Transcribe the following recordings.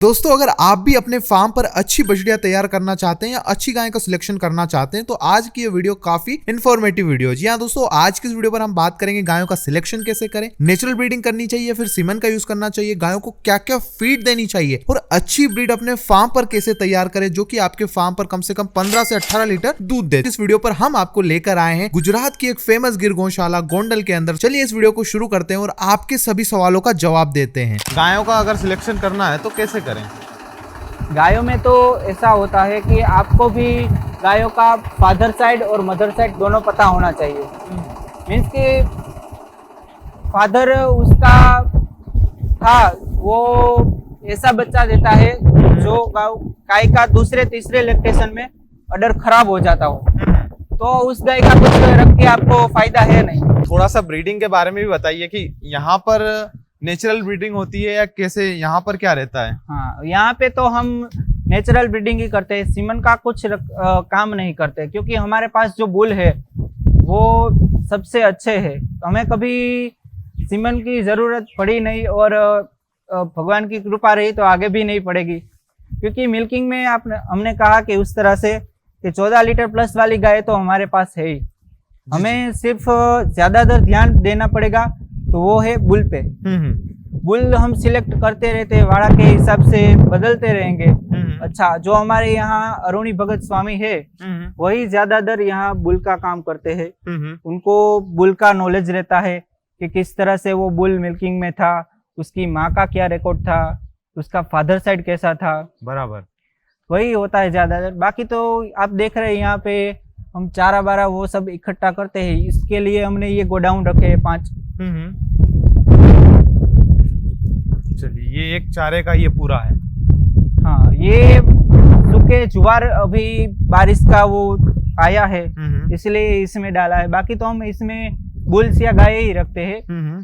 दोस्तों अगर आप भी अपने फार्म पर अच्छी बछड़ियां तैयार करना चाहते हैं या अच्छी गाय का सिलेक्शन करना चाहते हैं तो आज की ये वीडियो काफी इन्फॉर्मेटिव वीडियो है। जी हाँ दोस्तों, आज की इस वीडियो पर हम बात करेंगे गायों का सिलेक्शन कैसे करें, नेचुरल ब्रीडिंग करनी चाहिए फिर सीमन का यूज करना चाहिए, गायों को क्या क्या फीड देनी चाहिए और अच्छी ब्रीड अपने फार्म पर कैसे तैयार करें जो की आपके फार्म पर कम से कम 15 से 18 लीटर दूध दे। इस वीडियो पर हम आपको लेकर आए हैं गुजरात की एक फेमस गिर गौशाला गोंडल के अंदर। चलिए इस वीडियो को शुरू करते हैं और आपके सभी सवालों का जवाब देते हैं। गायों का अगर सिलेक्शन करना है तो कैसे करें? गायों में तो ऐसा होता है कि आपको भी गायों का फादर साइड और मदर साइड दोनों पता होना चाहिए। मीन्स कि फादर उसका था वो ऐसा बच्चा देता है जो गाय का दूसरे तीसरे लैक्टेशन में अडर खराब हो जाता हो, तो उस गाय का कुछ रख के आपको फायदा है नहीं। थोड़ा सा ब्रीडिंग के बारे में भी बताइए कि यहाँ पर नेचुरल ब्रीडिंग होती है या कैसे, यहाँ पर क्या रहता है? हाँ, यहाँ पे तो हम नेचुरल ब्रीडिंग ही करते हैं, सीमन का कुछ काम नहीं करते क्योंकि हमारे पास जो बुल है वो सबसे अच्छे है। हमें कभी सीमन की ज़रूरत पड़ी नहीं और भगवान की कृपा रही तो आगे भी नहीं पड़ेगी, क्योंकि मिल्किंग में हमने कहा कि उस तरह से कि 14 लीटर प्लस वाली गाय तो हमारे पास है ही। हमें सिर्फ ज़्यादातर ध्यान देना पड़ेगा तो वो है बुल पे। बुल हम सिलेक्ट करते रहते हैं, वाड़ा के हिसाब से बदलते रहेंगे। अच्छा, जो हमारे यहाँ अरुणी भगत स्वामी है वही ज्यादातर यहाँ बुल का काम करते हैं। उनको बुल का नॉलेज रहता है कि किस तरह से वो बुल मिल्किंग में था, उसकी माँ का क्या रिकॉर्ड था, उसका फादर साइड कैसा था, बराबर वही होता है ज्यादातर। बाकी तो आप देख रहे हैं यहाँ पे हम चारा बारा वो सब इकट्ठा करते हैं, इसके लिए हमने ये गोडाउन रखे हैं 5। चलिए, ये एक चारे का ये पूरा है। हाँ, ये सूखे जुवार अभी बारिश का वो आया है इसलिए इसमें डाला है। बाकी तो हम इसमें बुल्स या गाय ही रखते हैं,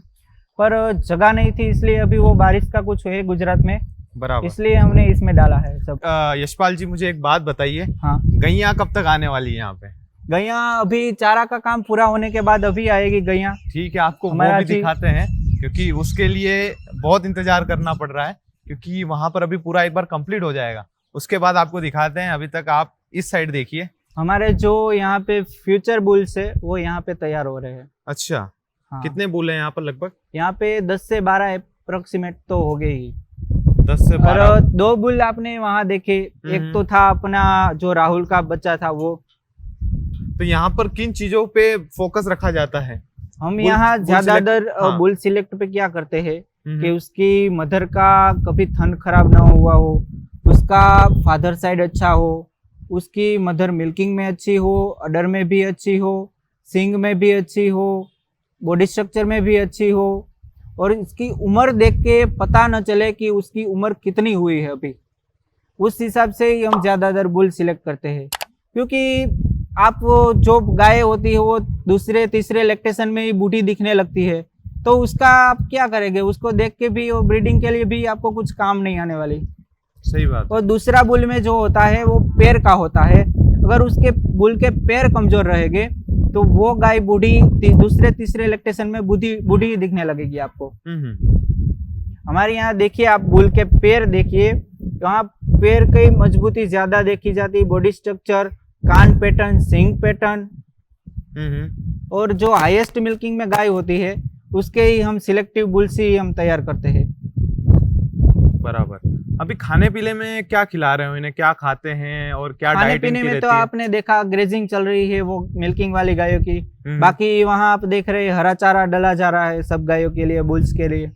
पर जगह नहीं थी इसलिए अभी वो बारिश का कुछ है गुजरात में, बराबर, इसलिए हमने इसमें डाला है सब। यशपाल जी मुझे एक बात बताइए, हाँ, गैया कब तक आने वाली है यहाँ पे? गैया अभी चारा का काम पूरा होने के बाद अभी आएगी गैया। ठीक है, आपको वो भी दिखाते हैं क्योंकि उसके लिए बहुत इंतजार करना पड़ रहा है, क्योंकि वहां पर अभी पूरा एक बार कंप्लीट हो जाएगा, उसके बाद आपको दिखाते हैं। अभी तक आप इस साइड देखिए, हमारे जो यहाँ पे फ्यूचर बुल्स है वो यहाँ पे तैयार हो रहे हैं। अच्छा, हाँ। कितने बुल हैं यहाँ पर? लगभग यहाँ पे 10 से 12 अप्रोक्सीमेट तो हो गए ही। 10 से 12। और 2 बुल आपने वहाँ देखे, एक तो था अपना जो राहुल का बच्चा था वो। तो यहाँ पर किन चीजों पे फोकस रखा जाता है? हम यहाँ ज्यादातर बुल सिलेक्ट पे क्या करते हैं कि उसकी मदर का कभी थन खराब ना हुआ हो, उसका फादर साइड अच्छा हो, उसकी मदर मिल्किंग में अच्छी हो, अडर में भी अच्छी हो, सिंग में भी अच्छी हो, बॉडी स्ट्रक्चर में भी अच्छी हो, और इसकी उम्र देख के पता न चले कि उसकी उम्र कितनी हुई है अभी, उस हिसाब से ही हम ज्यादातर बुल सिलेक्ट करते हैं। क्योंकि आप जो गाय होती है वो दूसरे तीसरे लैक्टेशन में ही बूढ़ी दिखने लगती है, तो उसका आप क्या करेंगे? उसको देख के भी वो ब्रीडिंग के लिए भी आपको कुछ काम नहीं आने वाली। सही बात। और दूसरा बुल में जो होता है वो पैर का होता है, अगर उसके बुल के पैर कमजोर रहेंगे तो वो गाय बूढ़ी दूसरे तीसरे लैक्टेशन में बूढ़ी दिखने लगेगी आपको। हमारे यहाँ देखिए, आप बुल के पैर देखिए, वहाँ पैर की मजबूती ज्यादा देखी जाती है, बॉडी स्ट्रक्चर, कान पैटर्न, सिंग पैटर्न, और जो हाईएस्ट मिल्किंग में गाय होती है उसके ही हम सिलेक्टिव बुल्स ही हम तैयार करते हैं। बराबर। अभी खाने पीने में क्या खिला रहे हो इन्हें, क्या खाते हैं और क्या खाने डाइट पीने इनकी में तो रहती है? आपने देखा ग्रेजिंग चल रही है वो मिल्किंग वाली गायों की। बाकी वहाँ आप देख रहे हैं हरा चारा डला जा रहा है सब गायों के लिए, बुल्स के लिए।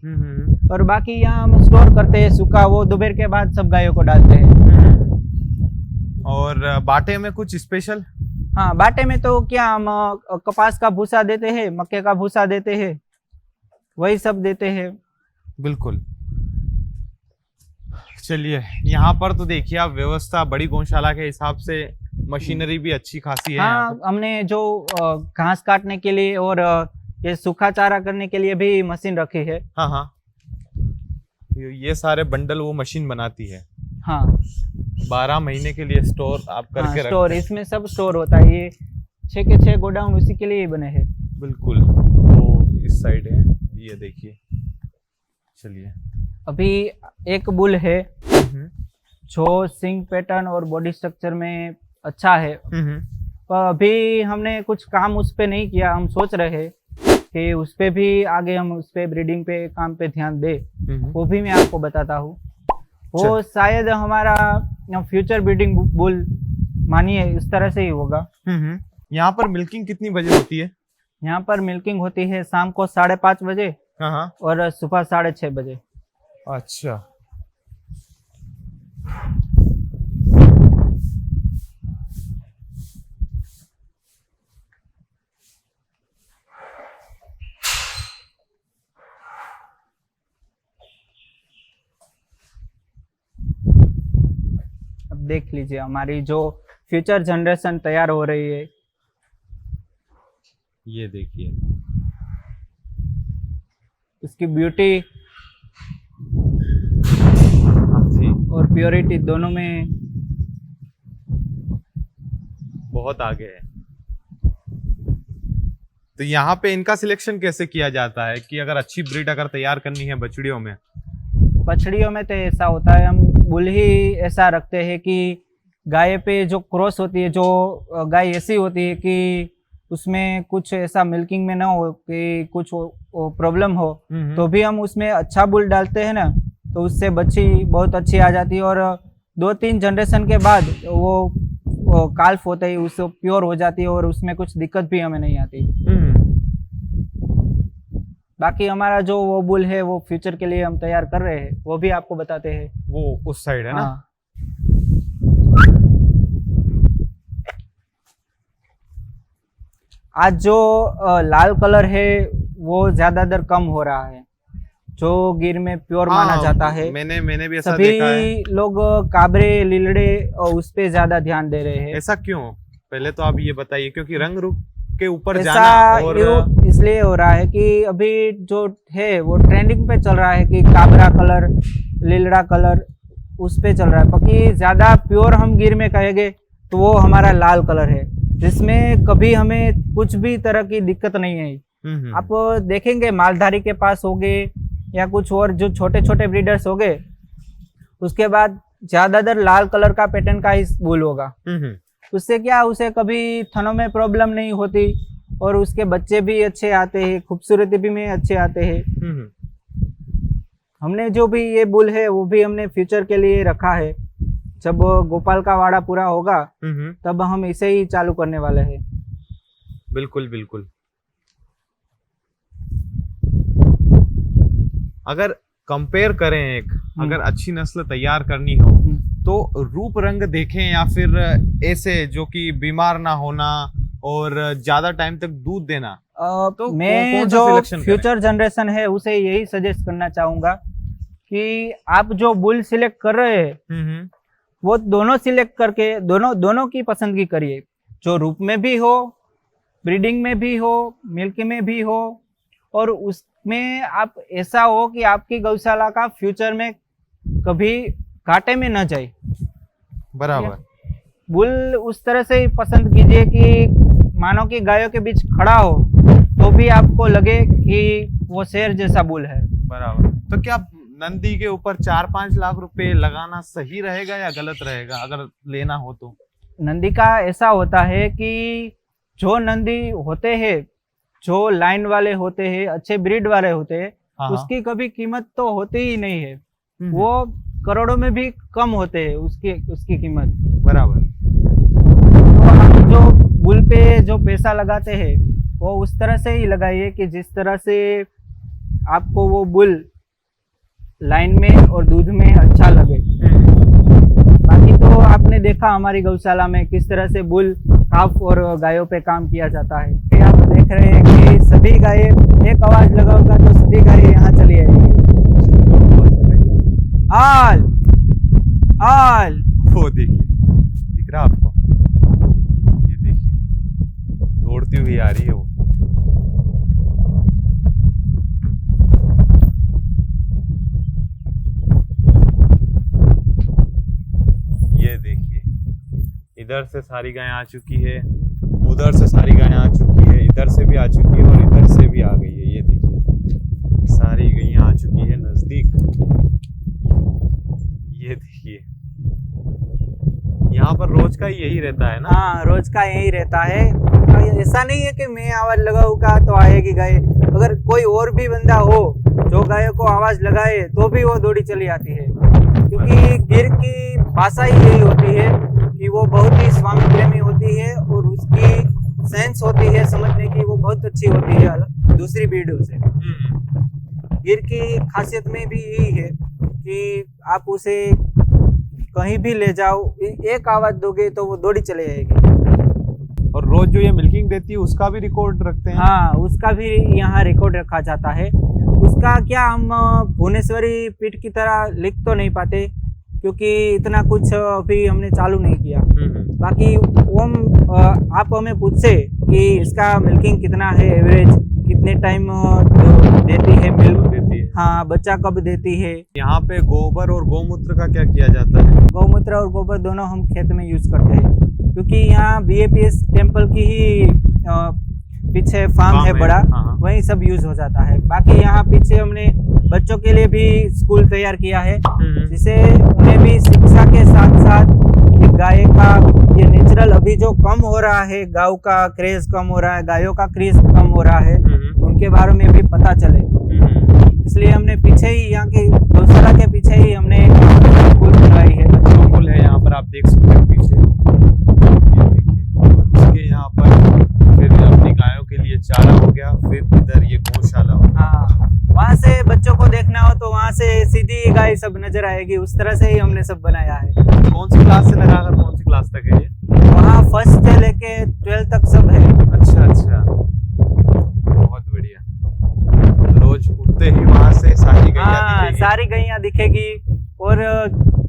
और बाकी यहाँ हम स्टोर करते हैं सूखा, वो दोपहर के बाद सब गायों को डालते हैं। और बाटे में कुछ स्पेशल? हाँ, बाटे में तो क्या हम कपास का भूसा देते हैं, मक्के का भूसा देते हैं, वही सब देते हैं। बिल्कुल। चलिए, यहाँ पर तो देखिए आप व्यवस्था बड़ी गौशाला के हिसाब से मशीनरी भी अच्छी खासी है। हाँ, हमने जो घास काटने के लिए और ये सूखा चारा करने के लिए भी मशीन रखी है। हाँ हाँ, ये सारे बंडल वो मशीन बनाती है। हाँ, 12 महीने के लिए स्टोर आप करके स्टोर, इसमें सब स्टोर होता है। ये 6 के 6 गोडाउन उसी के लिए ही बने हैं। बिल्कुल, वो इस साइड है, ये देखिए। चलिए, अभी एक बुल है जो सिंग पैटर्न और बॉडी स्ट्रक्चर में अच्छा है। हम्म। पर अभी हमने कुछ काम उस पे नहीं किया। हम सोच रहे हैं कि उस पे भी आगे हम उस पे ब्रीडिंग पे काम पे ध्यान दें। वो भी मैं आपको बताता हूँ। वो शायद हमारा फ्यूचर ब्रीडिंग बुल मानिए इस तरह से ही होगा। यहाँ पर मिल्किंग कितनी बजे होती है? यहाँ पर मिल्किंग होती है शाम को 5:30 बजे हाँ। और सुबह 6:30 बजे। अच्छा। अब देख लीजिए हमारी जो फ्यूचर जनरेशन तैयार हो रही है। ये देखिए उसकी ब्यूटी और प्योरिटी दोनों में बहुत आगे है। तो यहाँ पे इनका सिलेक्शन कैसे किया जाता है कि अगर अच्छी ब्रीड अगर तैयार करनी है बछड़ियों में? बछड़ियों में तो ऐसा होता है, हम बुल ही ऐसा रखते हैं कि गाय पे जो क्रॉस होती है, जो गाय ऐसी होती है कि उसमें कुछ ऐसा मिल्किंग में ना हो कि कुछ प्रॉब्लम हो, तो भी हम उसमें अच्छा बुल डालते हैं ना, तो उससे बच्ची बहुत अच्छी आ जाती है। और 2-3 जनरेशन के बाद वो काल्फ होता है उससे प्योर हो जाती है और उसमें कुछ दिक्कत भी हमें नहीं आती। बाकी हमारा जो वो बुल है वो फ्यूचर के लिए हम तैयार कर रहे हैं, वो भी आपको बताते हैं। वो उस साइड है ना? आज जो लाल कलर है वो ज्यादातर कम हो रहा है, जो गिर में प्योर माना जाता है। मैंने भी ऐसा देखा है। सभी लोग काबरे लीलड़े उस पे ज्यादा ध्यान दे रहे हैं। ऐसा क्यों? पहले तो आप ये बताइए, क्योंकि रंग रूप के ऊपर ऐसा जाना और इसलिए हो रहा है कि अभी जो है वो ट्रेंडिंग पे चल रहा है कि काबरा कलर, लीलड़ा कलर उस पे चल रहा है। बाकी ज्यादा प्योर हम गिर में कहेंगे तो वो हमारा लाल कलर है, जिसमें कभी हमें कुछ भी तरह की दिक्कत नहीं है। आप देखेंगे मालधारी के पास होगे या कुछ और जो छोटे छोटे ब्रीडर्स होंगे, उसके बाद ज्यादातर लाल कलर का पैटर्न का ही बुल होगा। उससे क्या, उसे कभी थनों में प्रॉब्लम नहीं होती और उसके बच्चे भी अच्छे आते हैं, खूबसूरती भी में अच्छे आते हैं। हमने जो भी ये बुल है वो भी हमने फ्यूचर के लिए रखा है। जब गोपाल का वाड़ा पूरा होगा तब हम इसे ही चालू करने वाले हैं। बिल्कुल बिल्कुल। अगर कंपेयर करें अगर अच्छी नस्ल तैयार करनी हो तो रूप रंग देखें या फिर ऐसे जो कि बीमार ना होना और ज्यादा टाइम तक दूध देना, तो मैं जो फ्यूचर जनरेशन है उसे यही सजेस्ट करना चाहूंगा कि आप जो बुल सिलेक्ट कर रहे हैं वो दोनों सिलेक्ट करके दोनों की पसंदगी करिए, जो रूप में भी हो, ब्रीडिंग में भी हो, मिल्क में भी हो, और उसमें आप ऐसा हो कि आपकी गौशाला का फ्यूचर में कभी घाटे में न जाए। बराबर। बुल उस तरह से पसंद कीजिए कि मानो कि गायों के बीच खड़ा हो तो भी आपको लगे कि वो शेर जैसा बुल है। बराबर। तो क्या नंदी के ऊपर 4-5 लाख रुपए लगाना सही रहेगा या गलत रहेगा अगर लेना हो तो? नंदी का ऐसा होता है कि जो नंदी होते हैं, जो लाइन वाले होते हैं, अच्छे ब्रीड वाले होते हैं, उसकी कभी कीमत तो होती ही नहीं है। वो करोड़ों में भी कम होते हैं उसकी कीमत। बराबर। तो हम जो बुल पे जो पैसा लगाते हैं वो उस तरह से ही लगाइए कि जिस तरह से आपको वो बुल लाइन में और दूध में अच्छा लगे। बाकी तो आपने देखा हमारी गौशाला में किस तरह से बुल, काफ और गायों पे काम किया जाता है। कि आप देख रहे हैं कि सभी गायें एक आवाज लगाओगा तो सभी गायें यहाँ चली आएंगी। आल आल, वो देखिए, दिख रहा आपको? ये देखिए दौड़ती हुई आ रही है वो। ये देखिए, इधर से सारी गायें आ चुकी है, उधर से सारी गायें आ चुकी है, इधर से भी आ चुकी है और इधर से भी आ गई है। ये देखिए सारी गैया आ चुकी है नजदीक। ये देखिए यहाँ पर रोज का यही रहता है ना? हाँ, रोज का यही रहता है। ऐसा नहीं है कि मैं आवाज लगाऊंगा तो आएगी गाय। अगर कोई और भी बंदा हो जो गायों को आवाज लगाए तो भी वो दौड़ी चली आती है, क्योंकि गिर की भाषा ही यही होती है कि वो बहुत ही स्वामी प्रेमी होती है और उसकी सेंस होती है समझने की, वो बहुत अच्छी होती है दूसरी ब्रीडों से। गिर की खासियत में भी यही है कि आप उसे कहीं भी ले जाओ, एक आवाज दोगे तो वो दौड़ी चले जाएगी। और रोज जो ये मिल्किंग देती है उसका भी रिकॉर्ड रखते हैं? हाँ, उसका भी यहाँ रिकॉर्ड रखा जाता है। उसका क्या हम भुवनेश्वरी पीठ की तरह लिख तो नहीं पाते, क्योंकि इतना कुछ अभी हमने चालू नहीं किया। बाकी आप हमें पूछे कि इसका मिल्किंग कितना है, एवरेज कितने टाइम देती है मिल्क देती है, हाँ, बच्चा कब देती है। यहाँ पे गोबर और गौमूत्र का क्या किया जाता है? गौमूत्र और गोबर दोनों हम खेत में यूज करते हैं, क्योंकि यहाँ BAPS टेम्पल की ही पीछे फार्म है बड़ा, वहीं सब यूज हो जाता है। बाकी यहाँ पीछे हमने बच्चों के लिए भी स्कूल तैयार किया है, जिसे उन्हें भी शिक्षा के साथ साथ गाय का ये नेचुरल अभी जो कम हो रहा है, गायों का क्रेज कम हो रहा है, गायों का क्रेज कम हो रहा है, उनके बारे में भी पता चले। इसलिए हमने पीछे ही यहाँ की गौशाला के पीछे ही हमने स्कूल खुलवाई है। स्कूल है यहाँ पर, आप देख सकते हैं पीछे, ये देखिए। उसके यहाँ पर फिर अपनी गायों के लिए चारा हो गया, फिर इधर ये गौशाला हो गया। हाँ, वहाँ से बच्चों को देखना हो तो वहाँ से सीधी गाय सब नजर आएगी, उस तरह से ही हमने सब बनाया है। कौन सी क्लास से लगाकर कौन सी क्लास तक है ये? वहाँ 1st से लेके 12th तक सब है। अच्छा अच्छा, बहुत बढ़िया। रोज उठते ही वहाँ से सारी गैया दिखेगी? सारी गैया दिखेगी और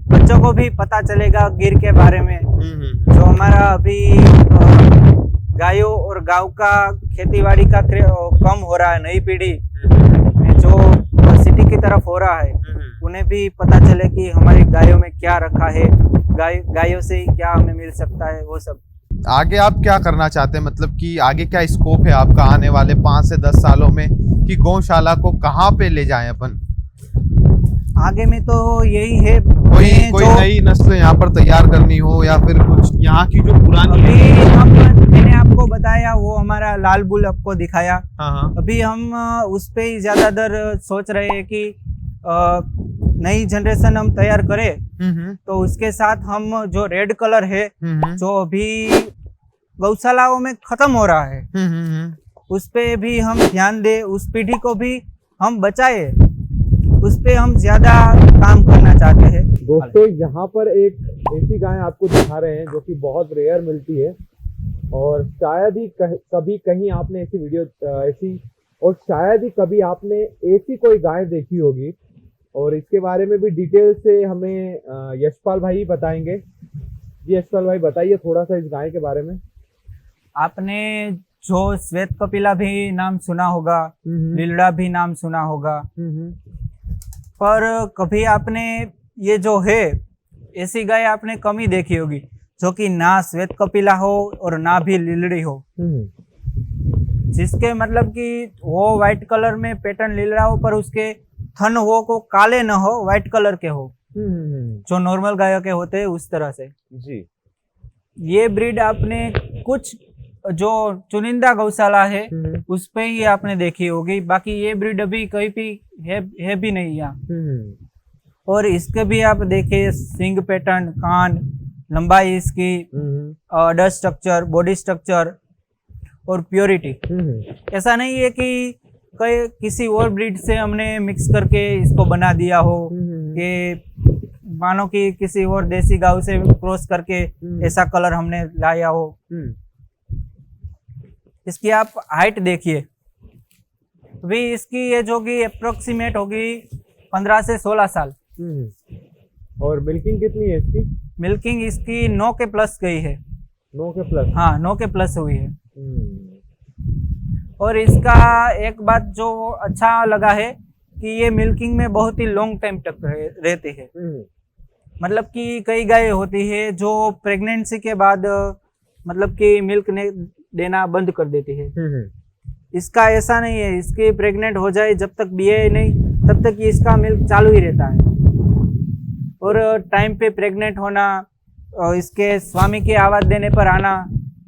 बच्चों को भी पता चलेगा गिर के बारे में। जो हमारा अभी गायों और गांव का खेतीबाड़ी का कम हो रहा है, नई पीढ़ी में जो सिटी की तरफ हो रहा है, उन्हें भी पता चले कि हमारी गायों में क्या रखा है, गायों से क्या हमें मिल सकता है, वो सब। आगे आप क्या करना चाहते हैं, मतलब कि आगे क्या स्कोप है आपका आने वाले 5 से 10 सालों में, कि गौशाला को कहाँ पे ले जाएं अपन? आगे में तो यही है, कोई नई नस्ल यहाँ पर तैयार करनी हो, या फिर कुछ यहाँ की जो पुरानी मैंने आपको बताया वो हमारा लाल बुल आपको दिखाया। हाँ। अभी हम उस पे ही ज्यादातर सोच रहे हैं कि नई जनरेशन हम तैयार करें, तो उसके साथ हम जो रेड कलर है जो अभी गौशालाओं में खत्म हो रहा है, उस पे भी हम ध्यान दे, उस पीढ़ी को भी हम बचाए, उस पे हम ज्यादा काम करना चाहते हैं। दोस्तों, यहाँ पर एक ऐसी गाय आपको दिखा रहे हैं जो कि बहुत रेयर मिलती है, और शायद ही कभी कहीं आपने ऐसी वीडियो और शायद ही कभी आपने ऐसी कोई गाय देखी होगी। और इसके बारे में भी डिटेल से हमें यशपाल भाई बताएंगे। जी यशपाल भाई, बताइए थोड़ा सा इस गाय के बारे में। आपने जो श्वेत कपिला भी नाम सुना होगा, लीलड़ा भी नाम सुना होगा, पर कभी आपने ये जो है ऐसी गाय आपने कम ही देखी होगी जो कि ना श्वेत कपिला हो और ना भी लीलड़ी हो, जिसके मतलब कि वो व्हाइट कलर में पैटर्न लीलड़ा हो पर उसके थन वो को काले न हो, व्हाइट कलर के हो, जो नॉर्मल गायों के होते हैं उस तरह से। जी, ये ब्रीड आपने कुछ जो चुनिंदा गौशाला है उस पे ही आपने देखी होगी, बाकी ये ब्रीड अभी कहीं भी है भी नहीं यहाँ। और इसके भी आप देखिए सिंग पैटर्न, कान, लंबाई इसकी, अडर स्ट्रक्चर, बॉडी स्ट्रक्चर और प्योरिटी। ऐसा नहीं है कि किसी और ब्रीड से हमने मिक्स करके इसको बना दिया हो, कि मानो कि किसी और देसी गांव से क्रॉस करके ऐसा कलर हमने लाया हो। इसकी आप हाइट देखिए, अभी इसकी एज होगी अप्रोक्सीमेट होगी 15 से 16 साल। और मिल्किंग कितनी है इसकी? मिल्किंग इसकी 9 के प्लस गई है। 9 के प्लस? हाँ, 9 के प्लस हुई है। और इसका एक बात जो अच्छा लगा है कि ये मिल्किंग में बहुत ही लॉन्ग टाइम तक रहती है। मतलब कि कई गाय होती है जो प्रेगनेंसी के बाद मतलब कि मिल्क देना बंद कर देती है। इसका ऐसा नहीं है, इसकी प्रेग्नेंट हो जाए जब तक बीए नहीं तब तक इसका मिल्क चालू ही रहता है। और टाइम पे प्रेग्नेंट होना, इसके स्वामी की आवाज़ देने पर आना,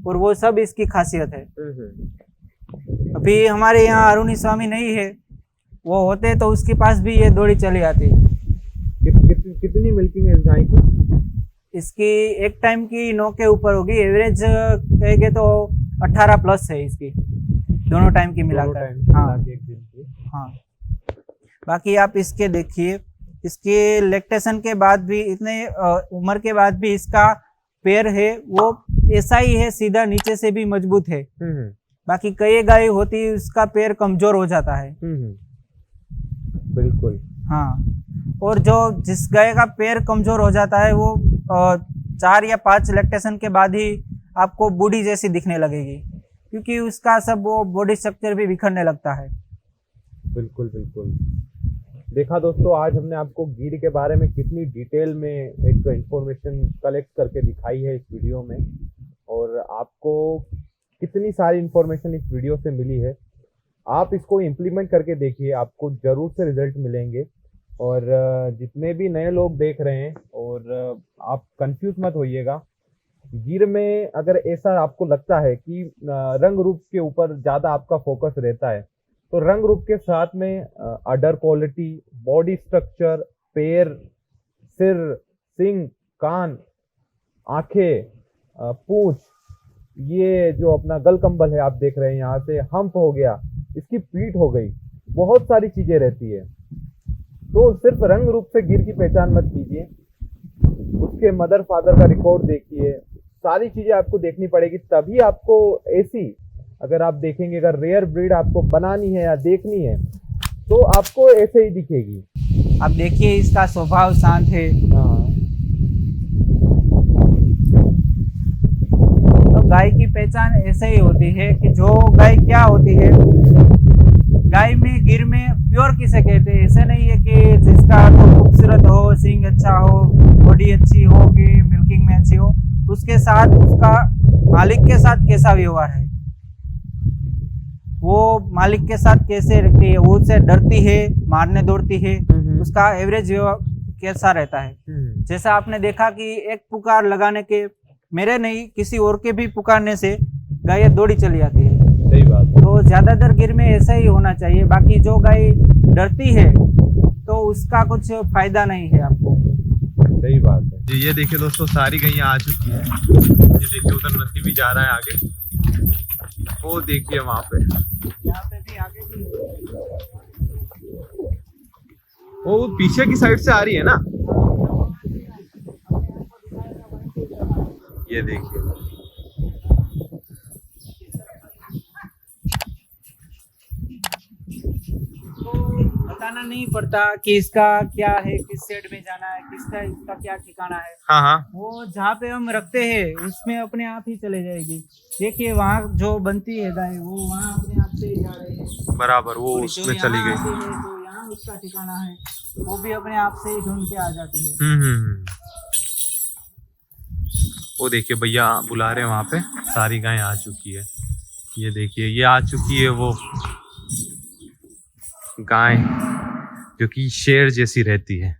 और वो सब इसकी खासियत है। अभी हमारे यहाँ अरुणी स्वामी नहीं है, वो होते तो उसके पास भी ये दौड़ी चली आती। कितनी मिल्किंग है इस गाय की? इसकी एक टाइम की 9 के ऊपर होगी, एवरेज कहेंगे तो 18 प्लस है इसकी, दोनों टाइम की मिलाकर। हाँ एक दिन की। हाँ। बाकी आप इसके देखिए, इसके लैक्टेशन के बाद भी, इतने उम्र के बाद भी इसका पैर है वो ऐसा ही है, सीधा, नीचे से भी मजबूत है। बाकी कई गाय होती है उसका पैर कमजोर हो जाता है। बिल्कुल। हाँ, और जो जिस गाय का पैर कमजोर हो जाता है वो 4 या 5 लैक्टेशन के बाद ही आपको बूढ़ी जैसी दिखने लगेगी, क्योंकि उसका सब वो बॉडी स्ट्रक्चर भी बिखरने लगता है। बिल्कुल बिल्कुल। देखा दोस्तों, आज हमने आपको गिर के बारे में कितनी डिटेल में एक इंफॉर्मेशन कलेक्ट करके दिखाई है इस वीडियो में, और आपको कितनी सारी इंफॉर्मेशन इस वीडियो से मिली है। आप इसको इम्प्लीमेंट करके देखिए, आपको ज़रूर से रिजल्ट मिलेंगे। और जितने भी नए लोग देख रहे हैं, और आप कंफ्यूज मत होइएगा। गिर में अगर ऐसा आपको लगता है कि रंग रूप के ऊपर ज़्यादा आपका फोकस रहता है, तो रंग रूप के साथ में अडर क्वालिटी, बॉडी स्ट्रक्चर, पैर, सिर, सींग, कान, आंखें, पूंछ, ये जो अपना गलकंबल है आप देख रहे हैं, यहाँ से हम्प हो गया, इसकी पीठ हो गई, बहुत सारी चीजें रहती है। तो सिर्फ रंग रूप से गिर की पहचान मत कीजिए, उसके मदर फादर का रिकॉर्ड देखिए, सारी चीजें आपको देखनी पड़ेगी, तभी आपको ऐसी, अगर आप देखेंगे, अगर रेयर ब्रीड आपको बनानी है या देखनी है तो आपको ऐसे ही दिखेगी। आप देखिए इसका स्वभाव शांत है। तो गाय की पहचान ऐसे ही होती है कि जो गाय क्या होती है, गाय में, गिर में प्योर किसे कहते हैं, ऐसे नहीं है कि जिसका तो खूबसूरत हो, सींग अच्छा हो, बॉडी अच्छी हो, कि मिल्किंग में अच्छी हो, उसके साथ उसका मालिक के साथ कैसा व्यवहार है, वो मालिक के साथ कैसे रखती है, वो उससे डरती है, मारने दौड़ती है, उसका एवरेज व्यवहार कैसा रहता है। जैसा आपने देखा कि एक पुकार लगाने के, मेरे नहीं किसी और के भी पुकारने से गाय दौड़ी चली आती है। सही बात है। तो ज्यादातर गिर में ऐसा ही होना चाहिए। बाकी जो गाय डरती है तो उसका कुछ फायदा नहीं है आपको। सही बात है जी। ये देखिए दोस्तों, सारी गैया आ चुकी है। ये देखिए उधर नदी भी जा रहा है आगे, वो देखिए वहां पे, यहाँ पे भी आगे भी, वो पीछे की साइड से आ रही है ना। ये देखिए, बताना नहीं पड़ता कि इसका क्या है, किस साइड में जाना है, किसका इसका क्या ठिकाना है। हाँ हाँ, वो जहाँ पे हम रखते हैं उसमें अपने आप ही चले जाएगी। देखिए वहाँ जो बनती है गाय, वो वहाँ अपने आप से ही जा रही है बराबर, वो और उसमें जो चली यहाँ गई। आती है, तो यहाँ उसका ठिकाना है, वो भी अपने आप से ही ढूंढ के आ जाती है। वो देखिए भैया बुला रहे हैं वहां पे, सारी गायें आ चुकी है। ये देखिए, ये आ चुकी है वो गाय जो कि शेर जैसी रहती है।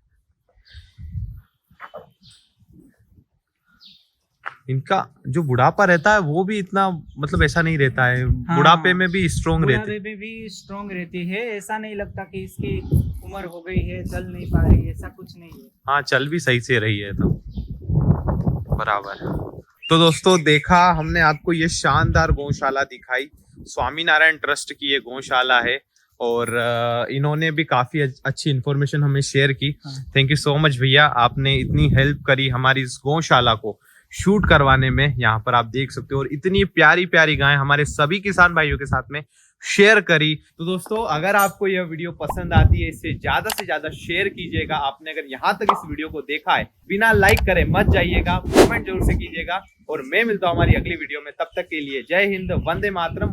इनका जो बुढ़ापा रहता है वो भी इतना, मतलब ऐसा नहीं रहता है। हाँ, बुढ़ापे में भी स्ट्रोंग रहती है। बुढ़ापे में भी स्ट्रोंग रहती है। ऐसा नहीं लगता कि इसकी उम्र हो गई है, चल नहीं पा रही, ऐसा कुछ नहीं है। हाँ, चल भी सही से रही है तो बराबर। तो दोस्तों, देखा हमने आपको ये शानदार गौशाला दिखाई। स्वामीनारायण ट्रस्ट की ये गौशाला है और इन्होंने भी काफी अच्छी इन्फॉर्मेशन हमें शेयर की। थैंक यू सो मच भैया, आपने इतनी हेल्प करी हमारी इस गौशाला को शूट करवाने में। यहाँ पर आप देख सकते हो, और इतनी प्यारी प्यारी गाय हमारे सभी किसान भाइयों के साथ में शेयर करी। तो दोस्तों, अगर आपको यह वीडियो पसंद आती है, इसे ज्यादा से ज्यादा शेयर कीजिएगा। आपने अगर यहाँ तक इस वीडियो को देखा है, बिना लाइक करे मत जाइएगा, कमेंट जरूर से कीजिएगा। और मैं मिलता हूँ हमारी अगली वीडियो में, तब तक के लिए जय हिंद, वंदे मातरम।